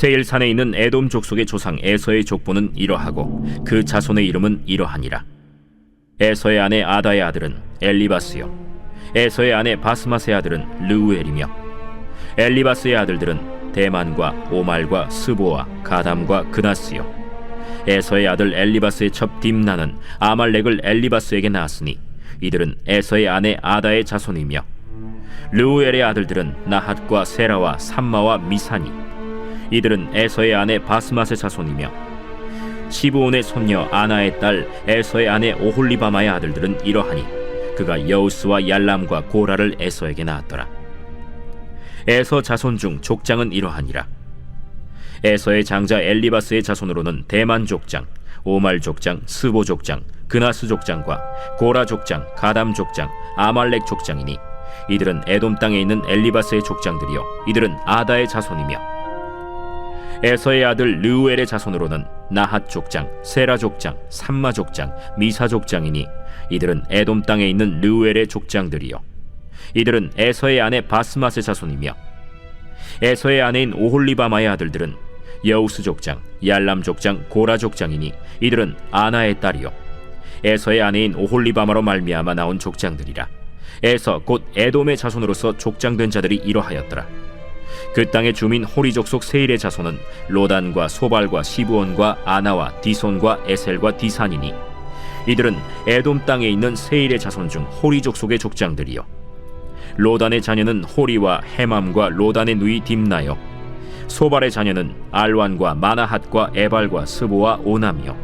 세일산에 있는 에돔 족속의 조상 에서의 족보는 이러하고 그 자손의 이름은 이러하니라. 에서의 아내 아다의 아들은 엘리바스요, 에서의 아내 바스맛의 아들은 르우엘이며, 엘리바스의 아들들은 대만과 오말과 스보와 가담과 그나스요. 에서의 아들 엘리바스의 첩 딥나는 아말렉을 엘리바스에게 낳았으니 이들은 에서의 아내 아다의 자손이며, 르우엘의 아들들은 나핫과 세라와 삼마와 미사니, 이들은 에서의 아내 바스맛의 자손이며, 시브온의 손녀 아나의 딸 에서의 아내 오홀리바마의 아들들은 이러하니 그가 여우스와 얄람과 고라를 에서에게 낳았더라. 에서 자손 중 족장은 이러하니라. 에서의 장자 엘리바스의 자손으로는 대만 족장, 오말 족장, 스보 족장, 그나스 족장과 고라 족장, 가담 족장, 아말렉 족장이니 이들은 에돔 땅에 있는 엘리바스의 족장들이요 이들은 아다의 자손이며, 에서의 아들 르우엘의 자손으로는 나핫 족장, 세라 족장, 삼마 족장, 미사 족장이니 이들은 에돔 땅에 있는 르우엘의 족장들이요 이들은 에서의 아내 바스맛의 자손이며, 에서의 아내인 오홀리바마의 아들들은 여우스 족장, 얄람 족장, 고라 족장이니 이들은 아나의 딸이요 에서의 아내인 오홀리바마로 말미암아 나온 족장들이라. 에서 곧 에돔의 자손으로서 족장된 자들이 이러하였더라. 그 땅의 주민 호리 족속 세일의 자손은 로단과 소발과 시브온과 아나와 디손과 에셀과 디산이니 이들은 에돔 땅에 있는 세일의 자손 중 호리 족속의 족장들이요 로단의 자녀는 호리와 헤맘과 로단의 누이 딥나요, 소발의 자녀는 알완과 마나핫과 에발과 스보와 오남이요,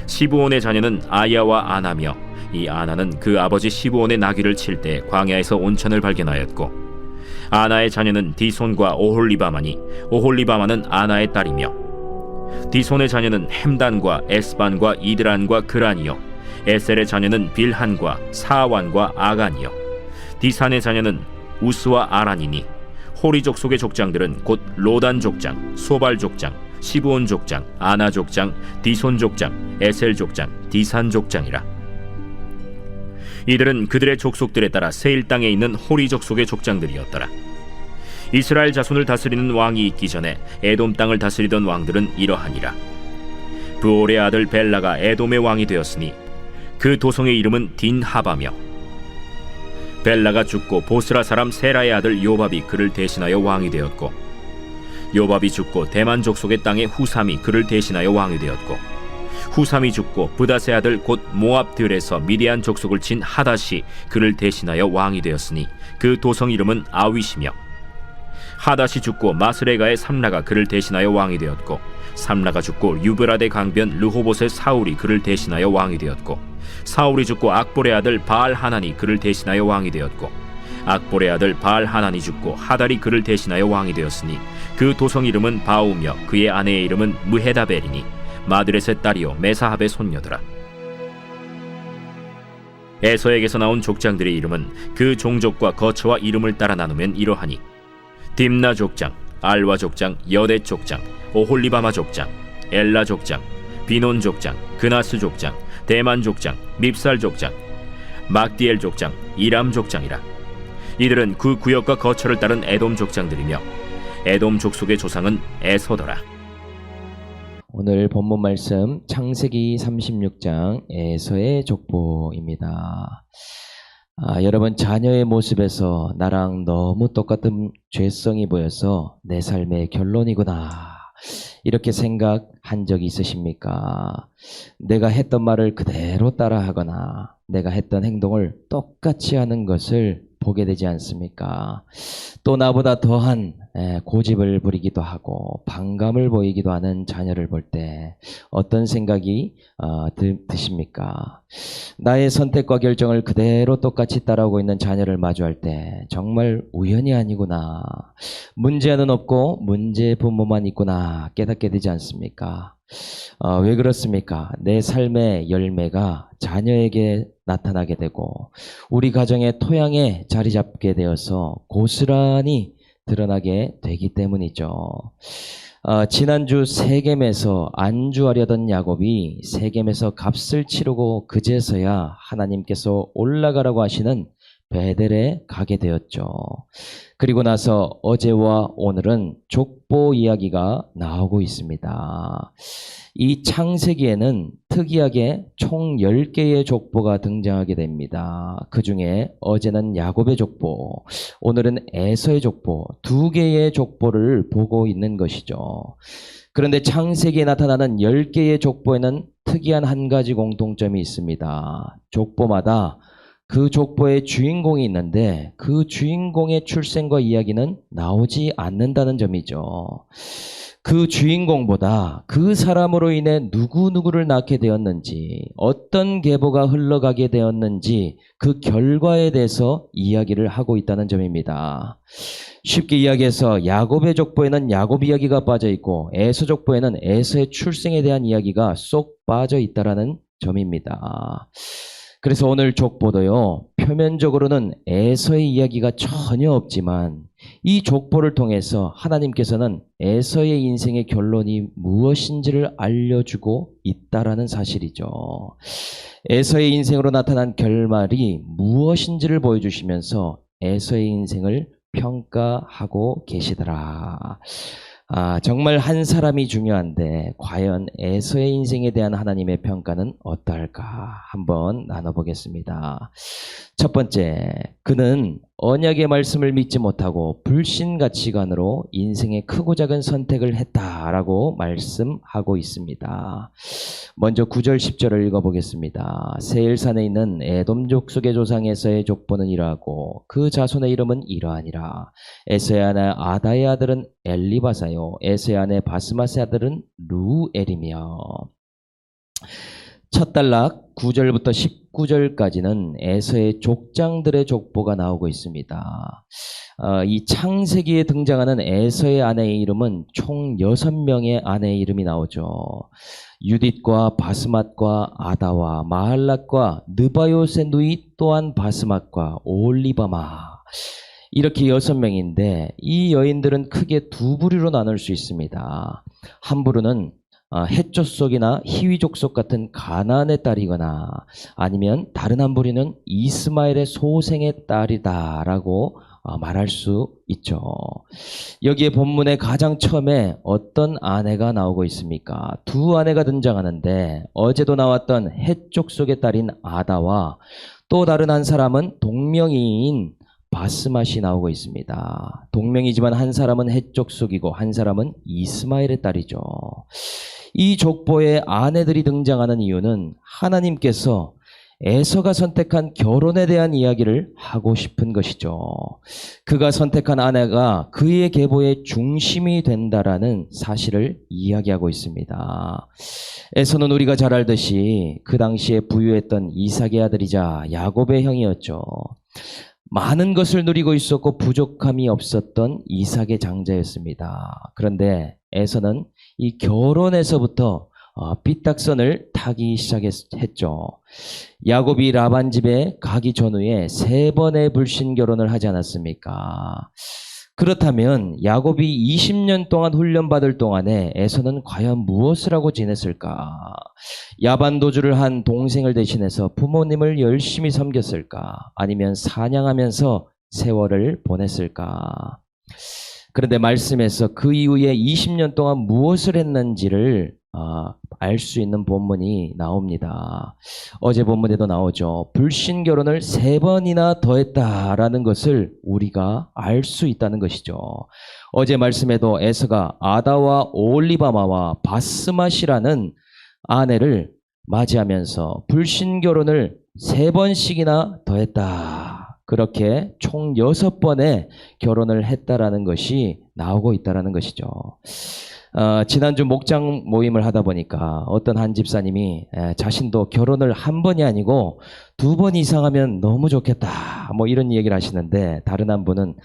시브온의 자녀는 아야와 아나며, 이 아나는 그 아버지 시브온의 나귀를 칠 때 광야에서 온천을 발견하였고, 아나의 자녀는 디손과 오홀리바마니 오홀리바마는 아나의 딸이며, 디손의 자녀는 햄단과 에스반과 이드란과 그란이요, 에셀의 자녀는 빌한과 사완과 아간이요, 디산의 자녀는 우스와 아란이니 호리 족속의 족장들은 곧 로단 족장, 소발 족장, 시브온 족장, 아나 족장, 디손 족장, 에셀 족장, 디산 족장이라. 이들은 그들의 족속들에 따라 세일 땅에 있는 호리 족속의 족장들이었더라. 이스라엘 자손을 다스리는 왕이 있기 전에 에돔 땅을 다스리던 왕들은 이러하니라. 브올의 아들 벨라가 에돔의 왕이 되었으니 그 도성의 이름은 딘하바며, 벨라가 죽고 보스라 사람 세라의 아들 요밥이 그를 대신하여 왕이 되었고, 요밥이 죽고 대만 족속의 땅의 후삼이 그를 대신하여 왕이 되었고, 후삼이 죽고 브닷의 아들 곧 모압들에서 미디안 족속을 친 하닷이 그를 대신하여 왕이 되었으니 그 도성 이름은 아윗이며, 하닷이 죽고 마스레가의 삼라가 그를 대신하여 왕이 되었고, 삼라가 죽고 유브라데 강변 르호봇의 사울이 그를 대신하여 왕이 되었고, 사울이 죽고 악볼의 아들 바알 하난이 그를 대신하여 왕이 되었고, 악볼의 아들 바알 하난이 죽고 하달이 그를 대신하여 왕이 되었으니 그 도성 이름은 바우며 그의 아내의 이름은 무헤다벨이니 마드렛의 딸이요 메사합의 손녀더라. 에서에게서 나온 족장들의 이름은 그 종족과 거처와 이름을 따라 나누면 이러하니, 딥나 족장, 알와 족장, 여대 족장, 오홀리바마 족장, 엘라 족장, 비논 족장, 그나스 족장, 대만 족장, 밉살 족장, 막디엘 족장, 이람 족장이라. 이들은 그 구역과 거처를 따른 에돔 족장들이며 에돔 족속의 조상은 에서더라. 오늘 본문 말씀 창세기 36장 에서의 족보입니다. 여러분, 자녀의 모습에서 나랑 너무 똑같은 죄성이 보여서 내 삶의 결론이구나, 이렇게 생각한 적이 있으십니까? 내가 했던 말을 그대로 따라하거나 내가 했던 행동을 똑같이 하는 것을 보게 되지 않습니까? 또 나보다 더한 고집을 부리기도 하고 반감을 보이기도 하는 자녀를 볼 때 어떤 생각이 드십니까? 나의 선택과 결정을 그대로 똑같이 따라오고 있는 자녀를 마주할 때 정말 우연이 아니구나, 문제는 없고 문제의 부모만 있구나 깨닫게 되지 않습니까? 왜 그렇습니까? 내 삶의 열매가 자녀에게 나타나게 되고 우리 가정의 토양에 자리 잡게 되어서 고스란히 드러나게 되기 때문이죠. 지난주 세겜에서 안주하려던 야곱이 세겜에서 값을 치르고 그제서야 하나님께서 올라가라고 하시는 베델에 가게 되었죠. 그리고 나서 어제와 오늘은 족보 이야기가 나오고 있습니다. 이 창세기에는 특이하게 총 10개의 족보가 등장하게 됩니다. 그 중에 어제는 야곱의 족보, 오늘은 에서의 족보, 2개의 족보를 보고 있는 것이죠. 그런데 창세기에 나타나는 10개의 족보에는 특이한 한 가지 공통점이 있습니다. 족보마다 그 족보의 주인공이 있는데 그 주인공의 출생과 이야기는 나오지 않는다는 점이죠. 그 주인공보다 그 사람으로 인해 누구누구를 낳게 되었는지, 어떤 계보가 흘러가게 되었는지 그 결과에 대해서 이야기를 하고 있다는 점입니다. 쉽게 이야기해서 야곱의 족보에는 야곱 이야기가 빠져 있고 에서 족보에는 에서의 출생에 대한 이야기가 쏙 빠져 있다라는 점입니다. 그래서 오늘 족보도요, 표면적으로는 에서의 이야기가 전혀 없지만 이 족보를 통해서 하나님께서는 에서의 인생의 결론이 무엇인지를 알려주고 있다라는 사실이죠. 에서의 인생으로 나타난 결말이 무엇인지를 보여주시면서 에서의 인생을 평가하고 계시더라. 정말 한 사람이 중요한데 과연 에서의 인생에 대한 하나님의 평가는 어떠할까 한번 나눠보겠습니다. 첫 번째, 그는 언약의 말씀을 믿지 못하고 불신 가치관으로 인생의 크고 작은 선택을 했다라고 말씀하고 있습니다. 먼저 9절 10절을 읽어보겠습니다. 세일산에 있는 에돔 족속의 조상 에서의 족보는 이러하고 그 자손의 이름은 이러하니라. 에서의 아내 아다의 아들은 엘리바사요 에서의 아내 바스마스의 아들은 루엘이며. 첫 단락 9절부터 19절까지는 에서의 족장들의 족보가 나오고 있습니다. 이 창세기에 등장하는 에서의 아내의 이름은 총 6명의 아내의 이름이 나오죠. 유딧과 바스맛과 아다와 마할랏과 느바요의 누이 또한 바스맛과 오홀리바마, 이렇게 6명인데 이 여인들은 크게 두 부류로 나눌 수 있습니다. 한 부류는 헷 족속이나 히위 족속 같은 가나안의 딸이거나 아니면 다른 한 부류는 이스마엘의 소생의 딸이다라고 말할 수 있죠. 여기에 본문의 가장 처음에 어떤 아내가 나오고 있습니까? 두 아내가 등장하는데 어제도 나왔던 헷 족속의 딸인 아다와 또 다른 한 사람은 동명이인 바스맛이 나오고 있습니다. 동명이지만 한 사람은 헷 족속이고 한 사람은 이스마엘의 딸이죠. 이 족보에 아내들이 등장하는 이유는 하나님께서 에서가 선택한 결혼에 대한 이야기를 하고 싶은 것이죠. 그가 선택한 아내가 그의 계보의 중심이 된다라는 사실을 이야기하고 있습니다. 에서는 우리가 잘 알듯이 그 당시에 부유했던 이삭의 아들이자 야곱의 형이었죠. 많은 것을 누리고 있었고 부족함이 없었던 이삭의 장자였습니다. 그런데 에서는 이 결혼에서부터 삐딱선을 타기 시작했죠. 야곱이 라반 집에 가기 전후에 3번의 불신 결혼을 하지 않았습니까? 그렇다면 야곱이 20년 동안 훈련받을 동안에 에서는 과연 무엇을 하고 지냈을까? 야반도주를 한 동생을 대신해서 부모님을 열심히 섬겼을까? 아니면 사냥하면서 세월을 보냈을까? 그런데 말씀에서 그 이후에 20년 동안 무엇을 했는지를 알 수 있는 본문이 나옵니다. 어제 본문에도 나오죠. 불신 결혼을 3번이나 더 했다라는 것을 우리가 알 수 있다는 것이죠. 어제 말씀에도 에서가 아다와 오홀리바마와 바스맛이라는 아내를 맞이하면서 불신 결혼을 3번씩이나 더 했다. 그렇게 총 6번의 결혼을 했다라는 것이 나오고 있다라는 것이죠. 지난주 목장 모임을 하다 보니까 어떤 한 집사님이 자신도 결혼을 1번이 아니고 2번 이상 하면 너무 좋겠다, 뭐 이런 얘기를 하시는데, 다른 한 분은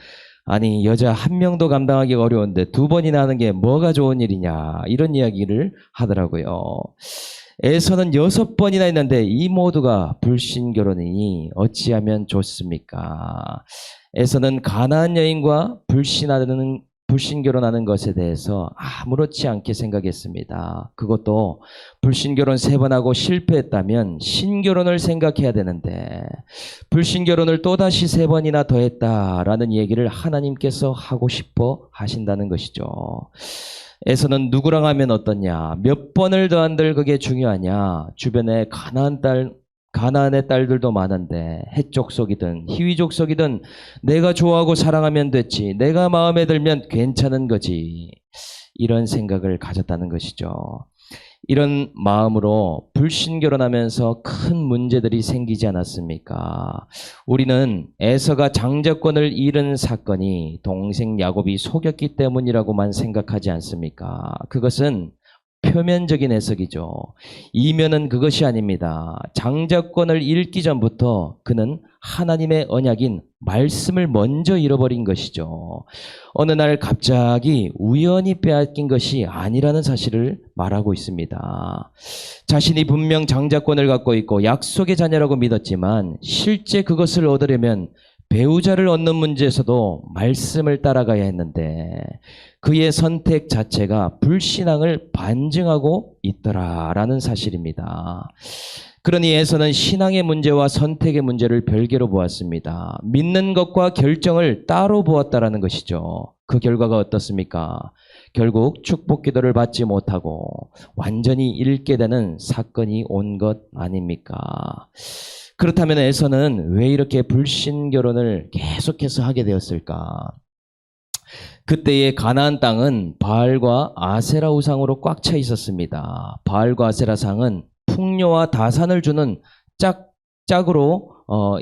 아니 여자 1명도 감당하기 어려운데 2번이나 하는 게 뭐가 좋은 일이냐, 이런 이야기를 하더라고요. 에서는 6번이나 했는데 이 모두가 불신 결혼이니 어찌하면 좋습니까? 에서는 가나안 여인과 불신하는 불신결혼하는 것에 대해서 아무렇지 않게 생각했습니다. 그것도 불신결혼 3번 하고 실패했다면 신결혼을 생각해야 되는데 불신결혼을 또다시 3번이나 더 했다라는 얘기를 하나님께서 하고 싶어 하신다는 것이죠. 에서는 누구랑 하면 어떠냐, 몇 번을 더 한들 그게 중요하냐, 주변에 가나안의 딸들도 많은데 헷족속이든 희위족속이든 내가 좋아하고 사랑하면 됐지, 내가 마음에 들면 괜찮은 거지, 이런 생각을 가졌다는 것이죠. 이런 마음으로 불신결혼하면서 큰 문제들이 생기지 않았습니까? 우리는 에서가 장자권을 잃은 사건이 동생 야곱이 속였기 때문이라고만 생각하지 않습니까? 그것은 표면적인 해석이죠. 이면은 그것이 아닙니다. 장자권을 잃기 전부터 그는 하나님의 언약인 말씀을 먼저 잃어버린 것이죠. 어느 날 갑자기 우연히 빼앗긴 것이 아니라는 사실을 말하고 있습니다. 자신이 분명 장자권을 갖고 있고 약속의 자녀라고 믿었지만 실제 그것을 얻으려면 배우자를 얻는 문제에서도 말씀을 따라가야 했는데 그의 선택 자체가 불신앙을 반증하고 있더라라는 사실입니다. 그러니 에서는 신앙의 문제와 선택의 문제를 별개로 보았습니다. 믿는 것과 결정을 따로 보았다라는 것이죠. 그 결과가 어떻습니까? 결국 축복 기도를 받지 못하고 완전히 잃게 되는 사건이 온 것 아닙니까? 그렇다면 에서는 왜 이렇게 불신 결혼을 계속해서 하게 되었을까? 그때의 가나안 땅은 바알과 아세라 우상으로 꽉 차 있었습니다. 바알과 아세라 상은 풍요와 다산을 주는 짝으로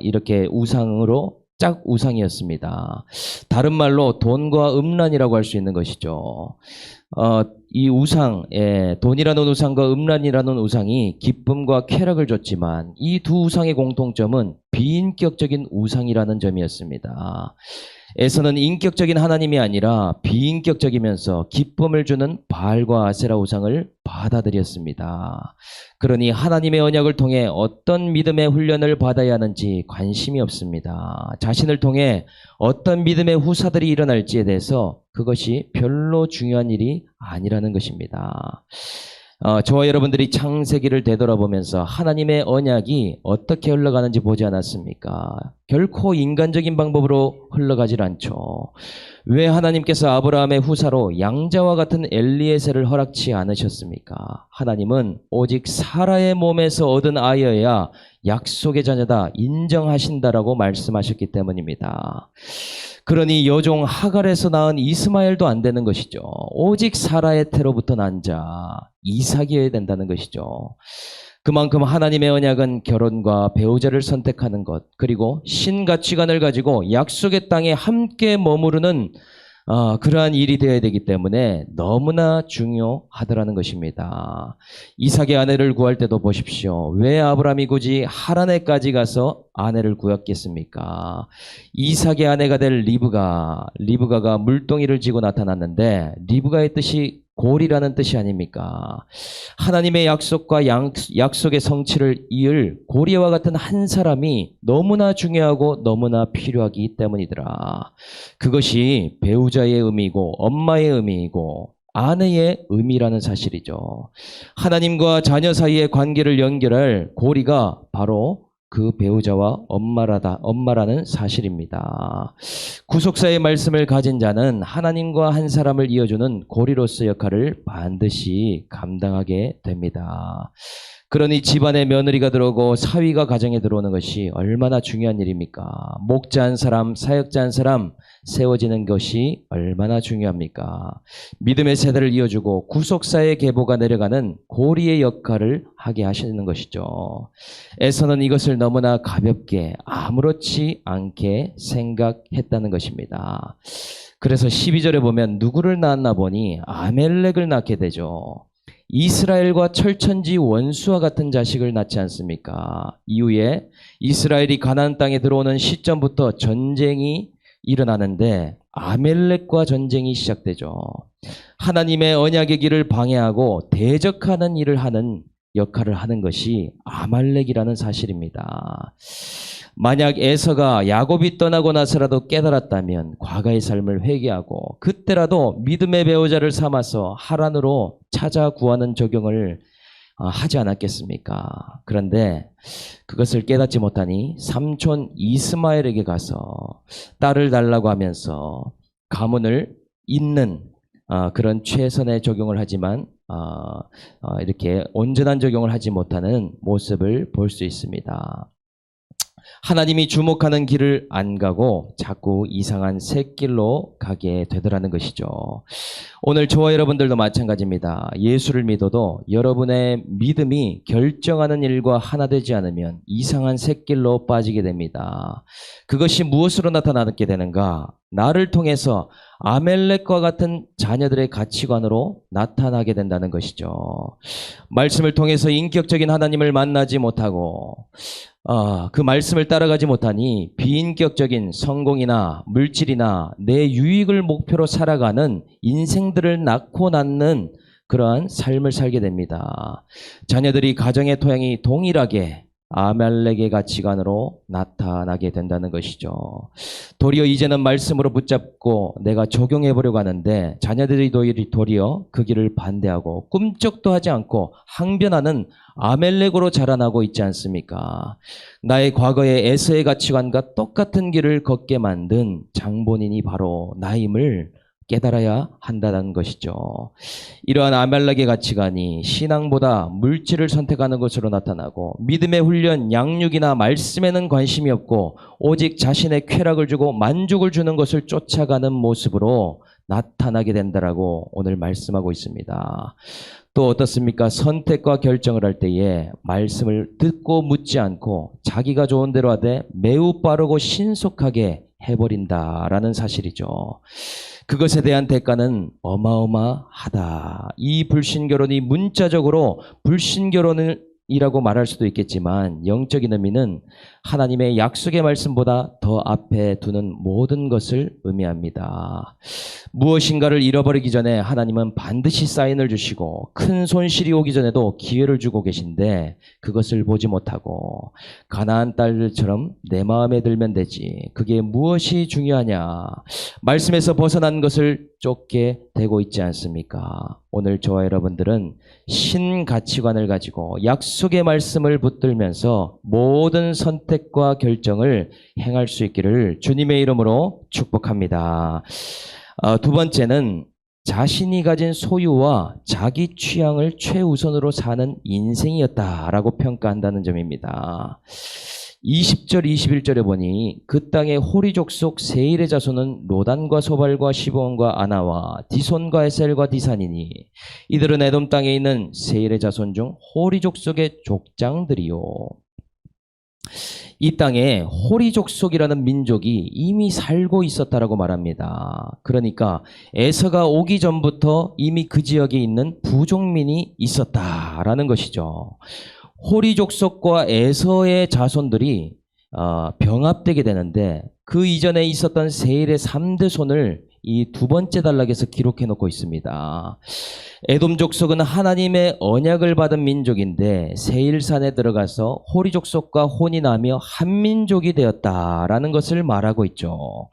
이렇게 우상으로 짝 우상이었습니다. 다른 말로 돈과 음란이라고 할 수 있는 것이죠. 이 우상, 돈이라는 우상과 음란이라는 우상이 기쁨과 쾌락을 줬지만 이 두 우상의 공통점은 비인격적인 우상이라는 점이었습니다. 에서는 인격적인 하나님이 아니라 비인격적이면서 기쁨을 주는 바알과 아세라 우상을 받아들였습니다. 그러니 하나님의 언약을 통해 어떤 믿음의 훈련을 받아야 하는지 관심이 없습니다. 자신을 통해 어떤 믿음의 후사들이 일어날지에 대해서 그것이 별로 중요한 일이 아니라는 것입니다. 저와 여러분들이 창세기를 되돌아보면서 하나님의 언약이 어떻게 흘러가는지 보지 않았습니까? 결코 인간적인 방법으로 흘러가질 않죠. 왜 하나님께서 아브라함의 후사로 양자와 같은 엘리에셀을 허락치 않으셨습니까? 하나님은 오직 사라의 몸에서 얻은 아이여야 약속의 자녀다 인정하신다라고 말씀하셨기 때문입니다. 그러니 여종 하갈에서 낳은 이스마엘도 안 되는 것이죠. 오직 사라의 태로부터 난 자 이삭이어야 된다는 것이죠. 그만큼 하나님의 언약은 결혼과 배우자를 선택하는 것, 그리고 신가치관을 가지고 약속의 땅에 함께 머무르는 그러한 일이 되어야 되기 때문에 너무나 중요하더라는 것입니다. 이삭의 아내를 구할 때도 보십시오. 왜 아브라함이 굳이 하란에까지 가서 아내를 구했겠습니까? 이삭의 아내가 될 리브가가 물동이를 쥐고 나타났는데 리브가의 뜻이 골이라는 뜻이 아닙니까? 하나님의 약속과 약속의 성취를 이을 고리와 같은 한 사람이 너무나 중요하고 너무나 필요하기 때문이더라. 그것이 배우자의 의미이고 엄마의 의미이고 아내의 의미라는 사실이죠. 하나님과 자녀 사이의 관계를 연결할 고리가 바로 그 배우자와 엄마라는 사실입니다. 구속사의 말씀을 가진 자는 하나님과 한 사람을 이어주는 고리로서 역할을 반드시 감당하게 됩니다. 그러니 집안에 며느리가 들어오고 사위가 가정에 들어오는 것이 얼마나 중요한 일입니까? 목자 한 사람, 사역자 한 사람 세워지는 것이 얼마나 중요합니까? 믿음의 세대를 이어주고 구속사의 계보가 내려가는 고리의 역할을 하게 하시는 것이죠. 에서는 이것을 너무나 가볍게 아무렇지 않게 생각했다는 것입니다. 그래서 12절에 보면 누구를 낳았나 보니 아멜렉을 낳게 되죠. 이스라엘과 철천지 원수와 같은 자식을 낳지 않습니까? 이후에 이스라엘이 가나안 땅에 들어오는 시점부터 전쟁이 일어나는데 아멜렉과 전쟁이 시작되죠. 하나님의 언약의 길을 방해하고 대적하는 일을 하는 역할을 하는 것이 아말렉이라는 사실입니다. 만약 에서가 야곱이 떠나고 나서라도 깨달았다면 과거의 삶을 회개하고 그때라도 믿음의 배우자를 삼아서 하란으로 찾아 구하는 적용을 하지 않았겠습니까? 그런데 그것을 깨닫지 못하니 삼촌 이스마엘에게 가서 딸을 달라고 하면서 가문을 잇는 그런 최선의 적용을 하지만 이렇게 온전한 적용을 하지 못하는 모습을 볼 수 있습니다. 하나님이 주목하는 길을 안 가고 자꾸 이상한 샛길로 가게 되더라는 것이죠. 오늘 저와 여러분들도 마찬가지입니다. 예수를 믿어도 여러분의 믿음이 결정하는 일과 하나 되지 않으면 이상한 샛길로 빠지게 됩니다. 그것이 무엇으로 나타나게 되는가? 나를 통해서 아멜렉과 같은 자녀들의 가치관으로 나타나게 된다는 것이죠. 말씀을 통해서 인격적인 하나님을 만나지 못하고 그 말씀을 따라가지 못하니 비인격적인 성공이나 물질이나 내 유익을 목표로 살아가는 인생들을 낳고 낳는 그러한 삶을 살게 됩니다. 자녀들이 가정의 토양이 동일하게 아말렉의 가치관으로 나타나게 된다는 것이죠. 도리어 이제는 말씀으로 붙잡고 내가 적용해 보려고 하는데 자녀들이 도리어 그 길을 반대하고 꿈쩍도 하지 않고 항변하는 아멜렉으로 자라나고 있지 않습니까? 나의 과거의 에서의 가치관과 똑같은 길을 걷게 만든 장본인이 바로 나임을 깨달아야 한다는 것이죠. 이러한 아말렉의 가치관이 신앙보다 물질을 선택하는 것으로 나타나고 믿음의 훈련, 양육이나 말씀에는 관심이 없고 오직 자신의 쾌락을 주고 만족을 주는 것을 쫓아가는 모습으로 나타나게 된다라고 오늘 말씀하고 있습니다. 또 어떻습니까? 선택과 결정을 할 때에 말씀을 듣고 묻지 않고 자기가 좋은 대로 하되 매우 빠르고 신속하게 해버린다라는 사실이죠. 그것에 대한 대가는 어마어마하다. 이 불신결혼이 문자적으로 불신결혼이라고 말할 수도 있겠지만 영적인 의미는 하나님의 약속의 말씀보다 더 앞에 두는 모든 것을 의미합니다. 무엇인가를 잃어버리기 전에 하나님은 반드시 사인을 주시고 큰 손실이 오기 전에도 기회를 주고 계신데 그것을 보지 못하고 가나안 딸들처럼 내 마음에 들면 되지. 그게 무엇이 중요하냐. 말씀에서 벗어난 것을 쫓게 되고 있지 않습니까? 오늘 저와 여러분들은 신가치관을 가지고 약속의 말씀을 붙들면서 모든 선택과 결정을 행할 수 있기를 주님의 이름으로 축복합니다. 두 번째는 자신이 가진 소유와 자기 취향을 최우선으로 사는 인생이었다라고 평가한다는 점입니다. 20절, 21절에 보니 그 땅의 호리 족속 세일의 자손은 로단과 소발과 시브온과 아나와 디손과 에셀과 디산이니 이들은 에돔 땅에 있는 세일의 자손 중 호리 족속의 족장들이요. 이 땅에 호리 족속이라는 민족이 이미 살고 있었다라고 말합니다. 그러니까 에서가 오기 전부터 이미 그 지역에 있는 부족민이 있었다라는 것이죠. 호리 족속과 에서의 자손들이 병합되게 되는데 그 이전에 있었던 세일의 3대 손을 이 두 번째 단락에서 기록해 놓고 있습니다. 에돔 족속은 하나님의 언약을 받은 민족인데 세일산에 들어가서 호리 족속과 혼인하며 한 민족이 되었다라는 것을 말하고 있죠.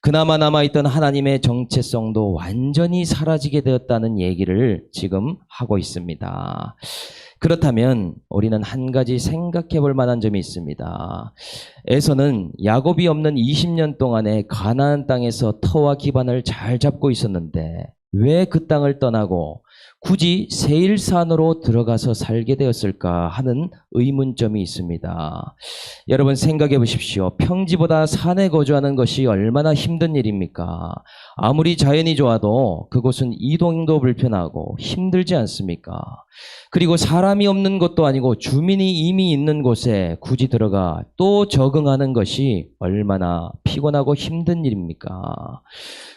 그나마 남아있던 하나님의 정체성도 완전히 사라지게 되었다는 얘기를 지금 하고 있습니다. 그렇다면 우리는 한 가지 생각해 볼 만한 점이 있습니다. 에서는 야곱이 없는 20년 동안에 가나안 땅에서 터와 기반을 잘 잡고 있었는데 왜 그 땅을 떠나고 굳이 세일산으로 들어가서 살게 되었을까 하는 의문점이 있습니다. 여러분 생각해 보십시오. 평지보다 산에 거주하는 것이 얼마나 힘든 일입니까? 아무리 자연이 좋아도 그곳은 이동도 불편하고 힘들지 않습니까? 그리고 사람이 없는 곳도 아니고 주민이 이미 있는 곳에 굳이 들어가 또 적응하는 것이 얼마나 피곤하고 힘든 일입니까?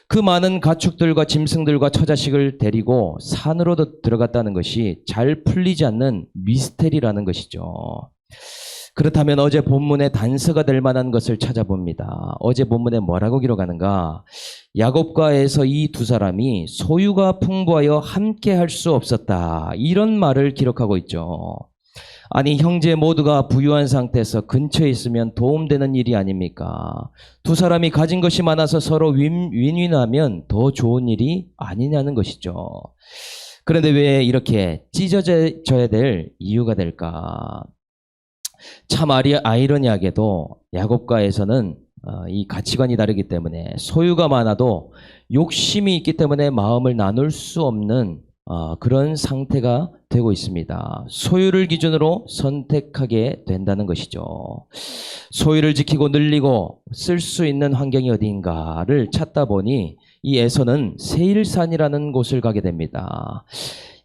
그 많은 가축들과 짐승들과 처자식을 데리고 산으로 들어갔다는 것이 잘 풀리지 않는 미스테리라는 것이죠. 그렇다면 어제 본문의 단서가 될 만한 것을 찾아봅니다. 어제 본문에 뭐라고 기록하는가? 야곱과 에서 이 두 사람이 소유가 풍부하여 함께 할 수 없었다. 이런 말을 기록하고 있죠. 아니, 형제 모두가 부유한 상태에서 근처에 있으면 도움되는 일이 아닙니까? 두 사람이 가진 것이 많아서 서로 윈윈하면 더 좋은 일이 아니냐는 것이죠. 그런데 왜 이렇게 찢어져야 될 이유가 될까? 참 아이러니하게도 야곱과 에서는 이 가치관이 다르기 때문에 소유가 많아도 욕심이 있기 때문에 마음을 나눌 수 없는 그런 상태가 되고 있습니다. 소유를 기준으로 선택하게 된다는 것이죠. 소유를 지키고 늘리고 쓸 수 있는 환경이 어디인가를 찾다 보니 이 에서는 세일산이라는 곳을 가게 됩니다.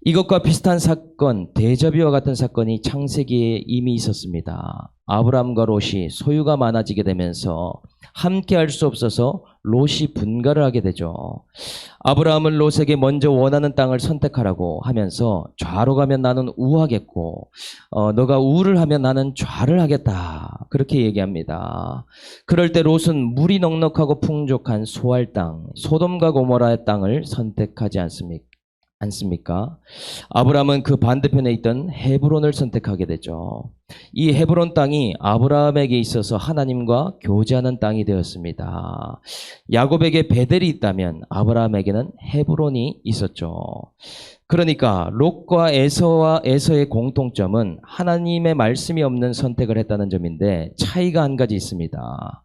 이것과 비슷한 사건, 데자뷰와 같은 사건이 창세기에 이미 있었습니다. 아브라함과 롯이 소유가 많아지게 되면서 함께 할 수 없어서 롯이 분가를 하게 되죠. 아브라함은 롯에게 먼저 원하는 땅을 선택하라고 하면서 좌로 가면 나는 우하겠고 너가 우를 하면 나는 좌를 하겠다. 그렇게 얘기합니다. 그럴 때 롯은 물이 넉넉하고 풍족한 소알 땅, 소돔과 고모라의 땅을 선택하지 않습니까? 아브라함은 그 반대편에 있던 헤브론을 선택하게 되죠. 이 헤브론 땅이 아브라함에게 있어서 하나님과 교제하는 땅이 되었습니다. 야곱에게 베델이 있다면 아브라함에게는 헤브론이 있었죠. 그러니까 롯과 에서의 공통점은 하나님의 말씀이 없는 선택을 했다는 점인데 차이가 한 가지 있습니다.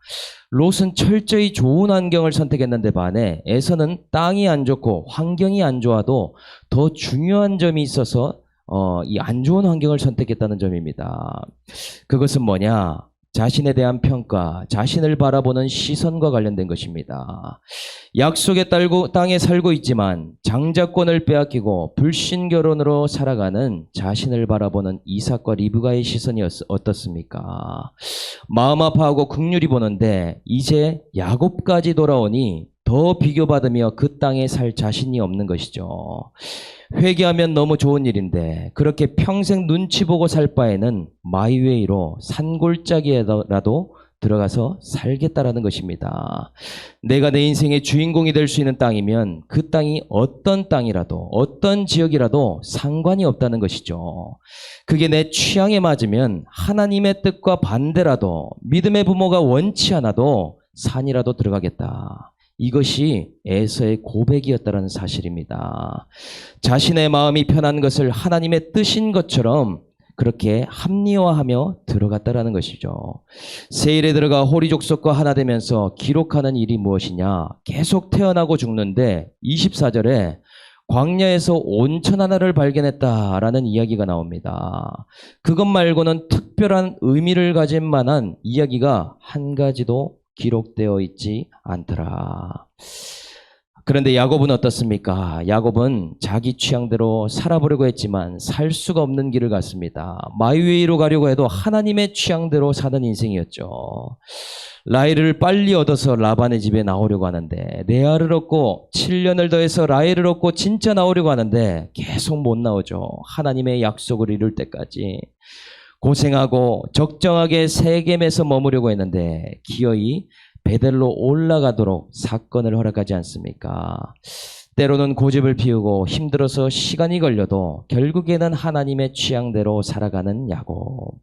롯은 철저히 좋은 환경을 선택했는데 반해 에서는 땅이 안 좋고 환경이 안 좋아도 더 중요한 점이 있어서 이 안 좋은 환경을 선택했다는 점입니다. 그것은 뭐냐? 자신에 대한 평가, 자신을 바라보는 시선과 관련된 것입니다. 약속의 땅에 살고 있지만 장자권을 빼앗기고 불신결혼으로 살아가는 자신을 바라보는 이삭과 리브가의 시선이 어떻습니까? 마음 아파하고 긍휼히 보는데 이제 야곱까지 돌아오니 더 비교받으며 그 땅에 살 자신이 없는 것이죠. 회개하면 너무 좋은 일인데 그렇게 평생 눈치 보고 살 바에는 마이웨이로 산골짜기에라도 들어가서 살겠다라는 것입니다. 내가 내 인생의 주인공이 될 수 있는 땅이면 그 땅이 어떤 땅이라도 어떤 지역이라도 상관이 없다는 것이죠. 그게 내 취향에 맞으면 하나님의 뜻과 반대라도 믿음의 부모가 원치 않아도 산이라도 들어가겠다. 이것이 에서의 고백이었다는 사실입니다. 자신의 마음이 편한 것을 하나님의 뜻인 것처럼 그렇게 합리화하며 들어갔다라는 것이죠. 세일에 들어가 호리족속과 하나 되면서 기록하는 일이 무엇이냐? 계속 태어나고 죽는데 24절에 광야에서 온천 하나를 발견했다라는 이야기가 나옵니다. 그것 말고는 특별한 의미를 가진 만한 이야기가 한 가지도 기록되어 있지 않더라. 그런데 야곱은 어떻습니까? 야곱은 자기 취향대로 살아보려고 했지만 살 수가 없는 길을 갔습니다. 마이웨이로 가려고 해도 하나님의 취향대로 사는 인생이었죠. 라헬을 빨리 얻어서 라반의 집에 나오려고 하는데 레아를 얻고 7년을 더해서 라헬을 얻고 진짜 나오려고 하는데 계속 못 나오죠. 하나님의 약속을 이룰 때까지. 고생하고 적정하게 세겜에서 머무려고 했는데 기어이 베델로 올라가도록 사건을 허락하지 않습니까? 때로는 고집을 피우고 힘들어서 시간이 걸려도 결국에는 하나님의 취향대로 살아가는 야곱.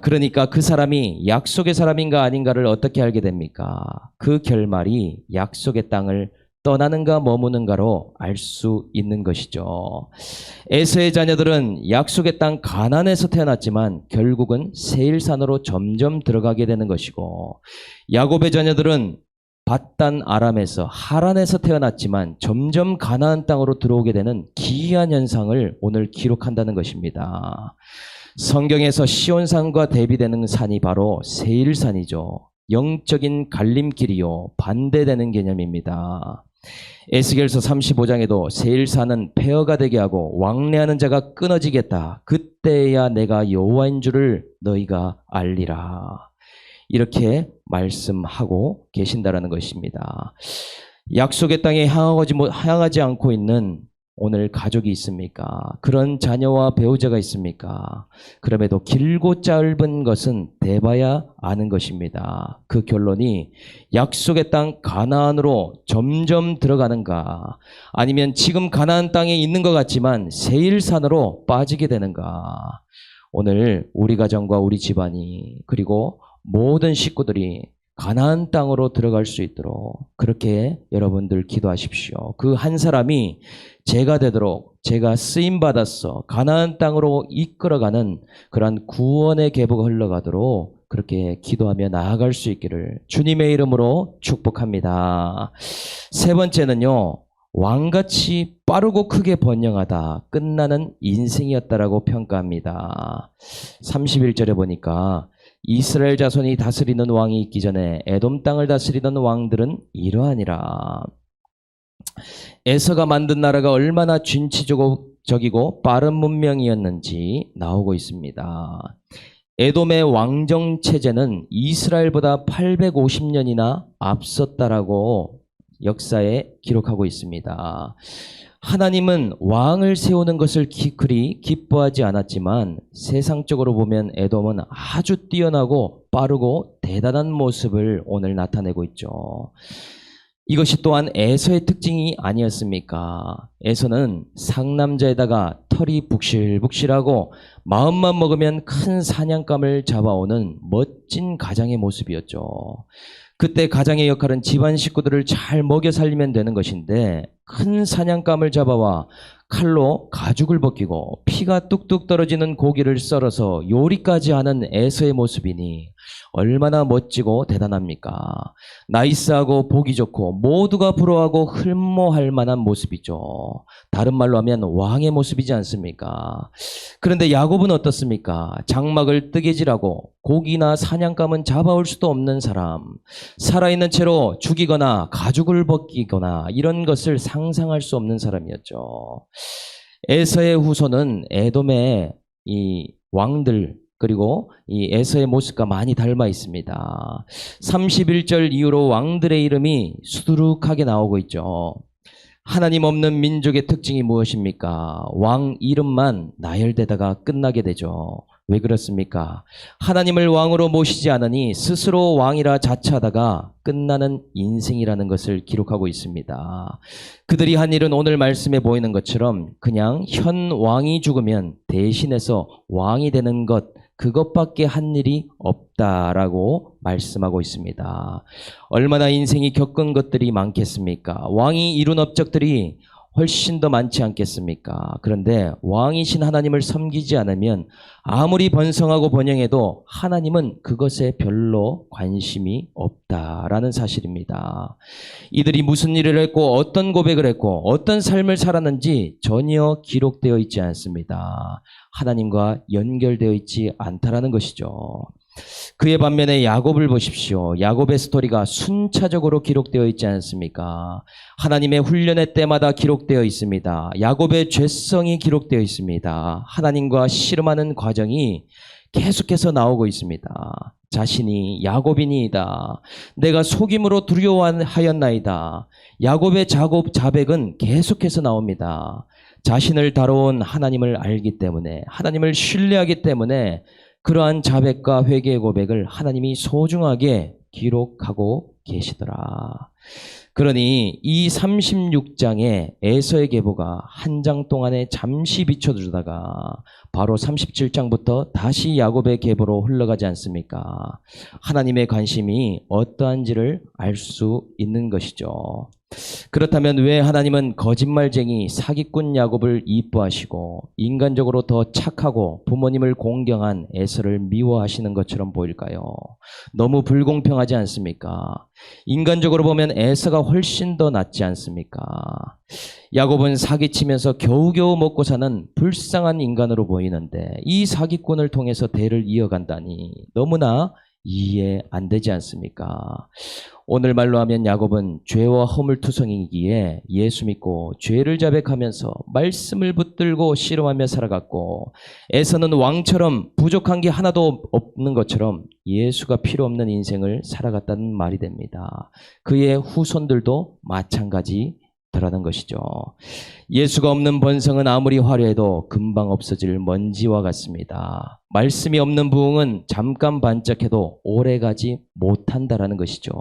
그러니까 그 사람이 약속의 사람인가 아닌가를 어떻게 알게 됩니까? 그 결말이 약속의 땅을 떠나는가 머무는가로 알 수 있는 것이죠. 에서의 자녀들은 약속의 땅 가나안에서 태어났지만 결국은 세일산으로 점점 들어가게 되는 것이고 야곱의 자녀들은 밧단 아람에서 하란에서 태어났지만 점점 가나안 땅으로 들어오게 되는 기이한 현상을 오늘 기록한다는 것입니다. 성경에서 시온산과 대비되는 산이 바로 세일산이죠. 영적인 갈림길이요 반대되는 개념입니다. 에스겔서 35장에도 세일산은 폐허가 되게 하고 왕래하는 자가 끊어지겠다. 그때야 내가 여호와인 줄을 너희가 알리라. 이렇게 말씀하고 계신다라는 것입니다. 약속의 땅에 향하지 않고 있는 오늘 가족이 있습니까? 그런 자녀와 배우자가 있습니까? 그럼에도 길고 짧은 것은 대봐야 아는 것입니다. 그 결론이 약속의 땅 가나안으로 점점 들어가는가 아니면 지금 가나안 땅에 있는 것 같지만 세일산으로 빠지게 되는가. 오늘 우리 가정과 우리 집안이 그리고 모든 식구들이 가나안 땅으로 들어갈 수 있도록 그렇게 여러분들 기도하십시오. 그 한 사람이 제가 되도록 제가 쓰임 받아서 가나안 땅으로 이끌어가는 그러한 구원의 계보가 흘러가도록 그렇게 기도하며 나아갈 수 있기를 주님의 이름으로 축복합니다. 세 번째는요. 왕같이 빠르고 크게 번영하다 끝나는 인생이었다라고 평가합니다. 31절에 보니까 이스라엘 자손이 다스리는 왕이 있기 전에 에돔 땅을 다스리던 왕들은 이러하니라. 에서가 만든 나라가 얼마나 진취적이고 빠른 문명이었는지 나오고 있습니다. 에돔의 왕정 체제는 이스라엘보다 850년이나 앞섰다라고 역사에 기록하고 있습니다. 하나님은 왕을 세우는 것을 그리 기뻐하지 않았지만 세상적으로 보면 에돔은 아주 뛰어나고 빠르고 대단한 모습을 오늘 나타내고 있죠. 이것이 또한 에서의 특징이 아니었습니까? 에서는 상남자에다가 털이 북실북실하고 마음만 먹으면 큰 사냥감을 잡아오는 멋진 가장의 모습이었죠. 그때 가장의 역할은 집안 식구들을 잘 먹여 살리면 되는 것인데 큰 사냥감을 잡아와 칼로 가죽을 벗기고 피가 뚝뚝 떨어지는 고기를 썰어서 요리까지 하는 에서의 모습이니 얼마나 멋지고 대단합니까? 나이스하고 보기 좋고 모두가 부러워하고 흠모할 만한 모습이죠. 다른 말로 하면 왕의 모습이지 않습니까? 그런데 야곱은 어떻습니까? 장막을 뜨개질하고 고기나 사냥감은 잡아올 수도 없는 사람, 살아있는 채로 죽이거나 가죽을 벗기거나 이런 것을 상상할 수 없는 사람이었죠. 에서의 후손은 에돔의 이 왕들 그리고 이 에서의 모습과 많이 닮아 있습니다. 31절 이후로 왕들의 이름이 수두룩하게 나오고 있죠. 하나님 없는 민족의 특징이 무엇입니까? 왕 이름만 나열되다가 끝나게 되죠. 왜 그렇습니까? 하나님을 왕으로 모시지 않으니 스스로 왕이라 자처하다가 끝나는 인생이라는 것을 기록하고 있습니다. 그들이 한 일은 오늘 말씀에 보이는 것처럼 그냥 현 왕이 죽으면 대신해서 왕이 되는 것, 그것밖에 한 일이 없다라고 말씀하고 있습니다. 얼마나 인생이 겪은 것들이 많겠습니까? 왕이 이룬 업적들이 훨씬 더 많지 않겠습니까? 그런데 왕이신 하나님을 섬기지 않으면 아무리 번성하고 번영해도 하나님은 그것에 별로 관심이 없다라는 사실입니다. 이들이 무슨 일을 했고 어떤 고백을 했고 어떤 삶을 살았는지 전혀 기록되어 있지 않습니다. 하나님과 연결되어 있지 않다라는 것이죠. 그의 반면에 야곱을 보십시오. 야곱의 스토리가 순차적으로 기록되어 있지 않습니까? 하나님의 훈련의 때마다 기록되어 있습니다. 야곱의 죄성이 기록되어 있습니다. 하나님과 씨름하는 과정이 계속해서 나오고 있습니다. 자신이 야곱이니이다. 내가 속임으로 두려워하였나이다. 야곱의 자백은 계속해서 나옵니다. 자신을 다뤄온 하나님을 알기 때문에, 하나님을 신뢰하기 때문에 그러한 자백과 회개의 고백을 하나님이 소중하게 기록하고 계시더라. 그러니 이 36장의 에서의 계보가 한 장 동안에 잠시 비춰주다가 바로 37장부터 다시 야곱의 계보로 흘러가지 않습니까? 하나님의 관심이 어떠한지를 알 수 있는 것이죠. 그렇다면 왜 하나님은 거짓말쟁이 사기꾼 야곱을 이뻐하시고 인간적으로 더 착하고 부모님을 공경한 에서를 미워하시는 것처럼 보일까요? 너무 불공평하지 않습니까? 인간적으로 보면 에서가 훨씬 더 낫지 않습니까? 야곱은 사기치면서 겨우겨우 먹고 사는 불쌍한 인간으로 보이는데 이 사기꾼을 통해서 대를 이어간다니 너무나 이해 안 되지 않습니까? 오늘 말로 하면 야곱은 죄와 허물투성이기에 예수 믿고 죄를 자백하면서 말씀을 붙들고 씨름하며 살아갔고, 에서는 왕처럼 부족한 게 하나도 없는 것처럼 예수가 필요 없는 인생을 살아갔다는 말이 됩니다. 그의 후손들도 마찬가지더라는 것이죠. 예수가 없는 번성은 아무리 화려해도 금방 없어질 먼지와 같습니다. 말씀이 없는 부흥은 잠깐 반짝해도 오래가지 못한다라는 것이죠.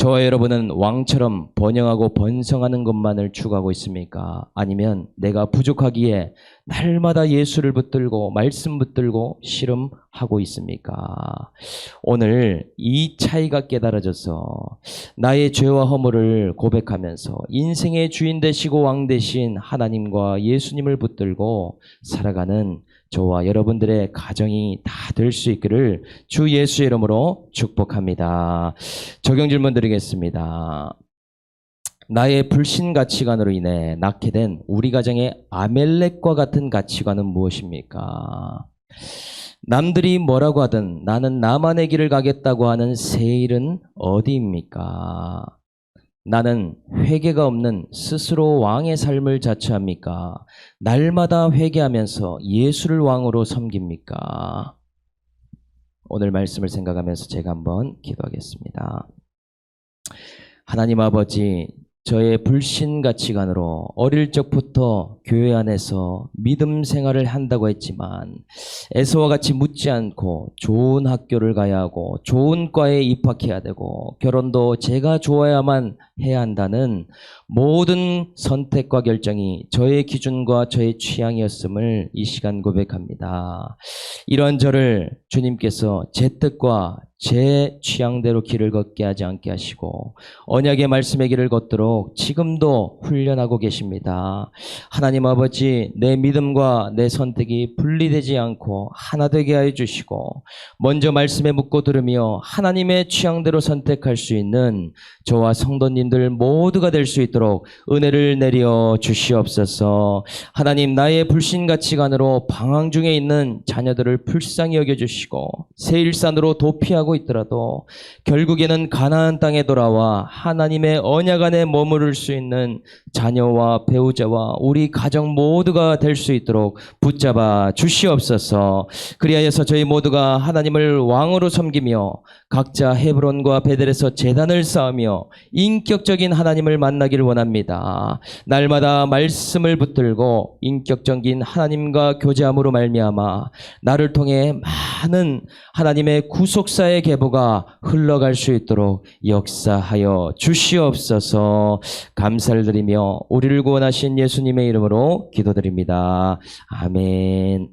저와 여러분은 왕처럼 번영하고 번성하는 것만을 추구하고 있습니까? 아니면 내가 부족하기에 날마다 예수를 붙들고 말씀 붙들고 씨름하고 있습니까? 오늘 이 차이가 깨달아져서 나의 죄와 허물을 고백하면서 인생의 주인 되시고 왕 되신 하나님과 예수님을 붙들고 살아가는 저와 여러분들의 가정이 다 될 수 있기를 주 예수의 이름으로 축복합니다. 적용 질문 드리겠습니다. 나의 불신 가치관으로 인해 낳게 된 우리 가정의 아멜렉과 같은 가치관은 무엇입니까? 남들이 뭐라고 하든 나는 나만의 길을 가겠다고 하는 세일은 어디입니까? 나는 회개가 없는 스스로 왕의 삶을 자처합니까? 날마다 회개하면서 예수를 왕으로 섬깁니까? 오늘 말씀을 생각하면서 제가 한번 기도하겠습니다. 하나님 아버지, 저의 불신 가치관으로 어릴 적부터 교회 안에서 믿음 생활을 한다고 했지만 에서와 같이 묻지 않고 좋은 학교를 가야 하고 좋은 과에 입학해야 되고 결혼도 제가 좋아야만 해야 한다는 모든 선택과 결정이 저의 기준과 저의 취향이었음을 이 시간 고백합니다. 이러한 저를 주님께서 제 뜻과 제 취향대로 길을 걷게 하지 않게 하시고 언약의 말씀의 길을 걷도록 지금도 훈련하고 계십니다. 하나님 아버지, 내 믿음과 내 선택이 분리되지 않고 하나 되게 하여 주시고 먼저 말씀에 묻고 들으며 하나님의 취향대로 선택할 수 있는 저와 성도님들 모두가 될 수 있도록 은혜를 내려 주시옵소서. 하나님, 나의 불신 가치관으로 방황 중에 있는 자녀들을 불쌍히 여겨주시고 세일산으로 도피하고 있더라도 결국에는 가나안 땅에 돌아와 하나님의 언약 안에 머무를 수 있는 자녀와 배우자와 우리 가정 모두가 될 수 있도록 붙잡아 주시옵소서. 그리하여서 저희 모두가 하나님을 왕으로 섬기며 각자 헤브론과 베델에서 제단을 쌓으며 인격적인 하나님을 만나기를 원합니다. 날마다 말씀을 붙들고 인격적인 하나님과 교제함으로 말미암아 나를 통해 많은 하나님의 구속사의 계보가 흘러갈 수 있도록 역사하여 주시옵소서. 감사를 드리며 우리를 구원하신 예수님의 이름으로 기도드립니다. 아멘.